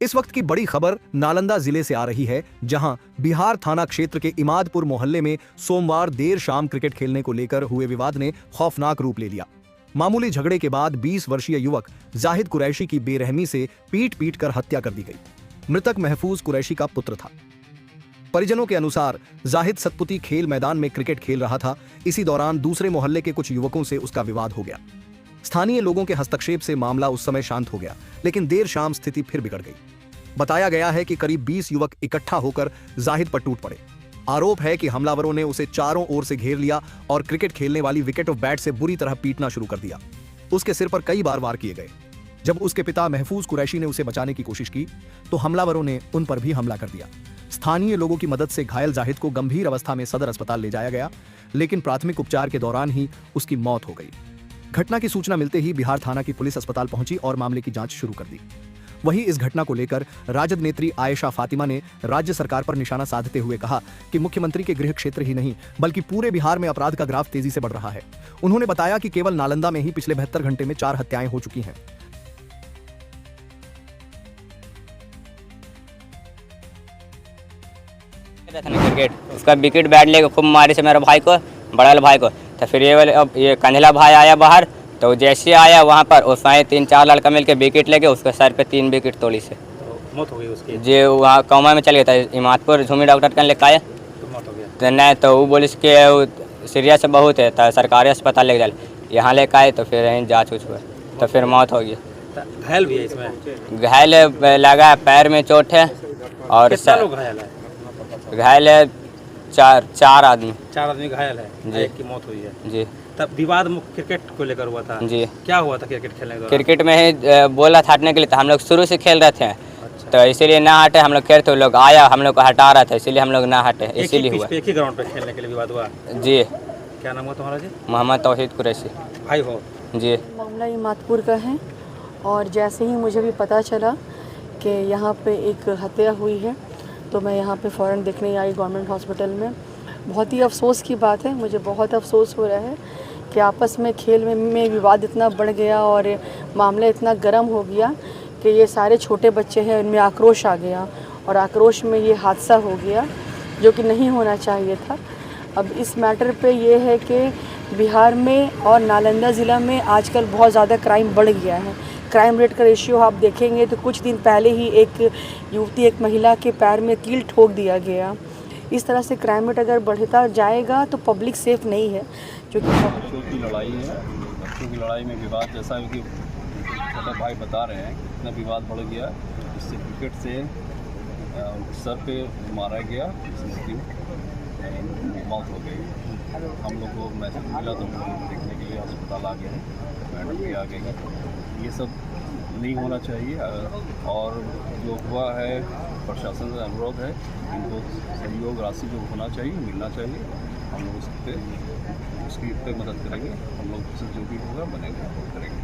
इस वक्त की बड़ी खबर नालंदा जिले से आ रही है, जहां बिहार थाना क्षेत्र के इमादपुर मोहल्ले में सोमवार देर शाम क्रिकेट खेलने को लेकर हुए विवाद ने खौफनाक रूप ले लिया। मामूली झगड़े के बाद 20 वर्षीय युवक जाहिद कुरैशी की बेरहमी से पीट कर हत्या कर दी गई। मृतक महफूज कुरैशी का पुत्र था। परिजनों के अनुसार जाहिद सतपुती खेल मैदान में क्रिकेट खेल रहा था। इसी दौरान दूसरे मोहल्ले के कुछ युवकों से उसका विवाद हो गया। स्थानीय लोगों के हस्तक्षेप से मामला उस समय शांत हो गया, लेकिन देर शाम स्थिति फिर बिगड़ गई। बताया गया है कि करीब 20 युवक इकट्ठा होकर जाहिद पर टूट पड़े। आरोप है कि हमलावरों ने उसे चारों ओर से घेर लिया और क्रिकेट खेलने वाली विकेट ऑफ बैट से बुरी तरह पीटना शुरू कर दिया। उसके सिर पर कई बार वार किए गए। जब उसके पिता महफूज कुरैशी ने उसे बचाने की कोशिश की तो हमलावरों ने उन पर भी हमला कर दिया। स्थानीय लोगों की मदद से घायल जाहिद को गंभीर अवस्था में सदर अस्पताल ले जाया गया, लेकिन प्राथमिक उपचार के दौरान ही उसकी मौत हो गई। घटना की सूचना मिलते ही बिहार थाना की पुलिस अस्पताल पहुंची और मामले की जांच शुरू कर दी। वहीं इस घटना को लेकर राजद नेत्री आयशा फातिमा ने राज्य सरकार पर निशाना साधते हुए कहा कि मुख्यमंत्री के गृह क्षेत्र ही नहीं बल्कि पूरे बिहार में अपराध का ग्राफ तेजी से बढ़ रहा है। उन्होंने बताया कि केवल नालंदा में ही पिछले 72 घंटे में 4 हत्याएं हो चुकी हैं। क्रिकेट उसका विकेट बैट लेके खूब मारी से मेरे भाई को, बड़ा भाई को। तो फिर ये कंधेला भाई आया बाहर, तो जैसे आया वहाँ पर उसमें 3-4 लड़का मिलके विकेट लेके उसके सर पे 3 विकेट तोड़ी से मौत हो गई उसकी। जी वहाँ कौमा में चल गया था, इमादपुर झूमी डॉक्टर कन लेके आया तो मौत हो गया। तो नहीं तो वो बोले कि सीरियस बहुत है, तो सरकारी अस्पताल लेके जाए। यहाँ लेके आए तो फिर यहीं जाँच उच हुआ तो फिर मौत हो गई। घायल भी है इसमें? घायल लगा पैर में चोट है और लोग घायल है? घायल है चार आदमी। 4 आदमी घायल है जी। एक की मौत हुई है जी। तब विवाद क्रिकेट को लेकर हुआ था? जी। क्या हुआ था क्रिकेट खेलने के दौरान? क्रिकेट में ही बोला था हटने के लिए, तो हम लोग शुरू से खेल रहे थे। अच्छा। तो इसीलिए ना हटे, हम लोग खेलते लोग आया हम लोग को हटा रहा था, इसीलिए हम लोग ना हटे, इसीलिए हुआ। एक ही ग्राउंड पे खेलने के लिए विवाद हुआ? जी। क्या नाम हुआ तुम्हारा जी? मोहम्मद तौहीद कुरैशी। भाई हो? जी। मामला इमादपुर का है और जैसे ही मुझे भी पता चला कि यहाँ पे एक हत्या हुई है तो मैं यहाँ पे फ़ौरन देखने आई गवर्नमेंट हॉस्पिटल में। बहुत ही अफसोस की बात है, मुझे बहुत अफसोस हो रहा है कि आपस में खेल में विवाद इतना बढ़ गया और मामला इतना गर्म हो गया कि ये सारे छोटे बच्चे हैं, उनमें आक्रोश आ गया और आक्रोश में ये हादसा हो गया जो कि नहीं होना चाहिए था। अब इस मैटर पे ये है कि बिहार में और नालंदा ज़िला में आजकल बहुत ज़्यादा क्राइम बढ़ गया है। क्राइम रेट का रेशियो आप देखेंगे तो कुछ दिन पहले ही एक युवती, एक महिला के पैर में कील ठोक दिया गया। इस तरह से क्राइम रेट अगर बढ़ता जाएगा तो पब्लिक सेफ नहीं है, क्योंकि बच्चों की लड़ाई है। बच्चों की लड़ाई में विवाद जैसा है कि छोटे भाई बता रहे हैं इतना विवाद बढ़ गया, जिससे क्रिकेट से सर पे मारा गया, इसमें मौत हो गई। हम लोग को मैसेज मिला तो देखने के लिए अस्पताल आ गए हैं, मैडम भी आ गई हैं। ये सब नहीं होना चाहिए और जो हुआ है प्रशासन से अनुरोध है इनको सहयोग राशि जो होना चाहिए मिलना चाहिए। हम लोग उसकी पे मदद करेंगे, हम लोग से जो भी होगा बनेगा करेंगे।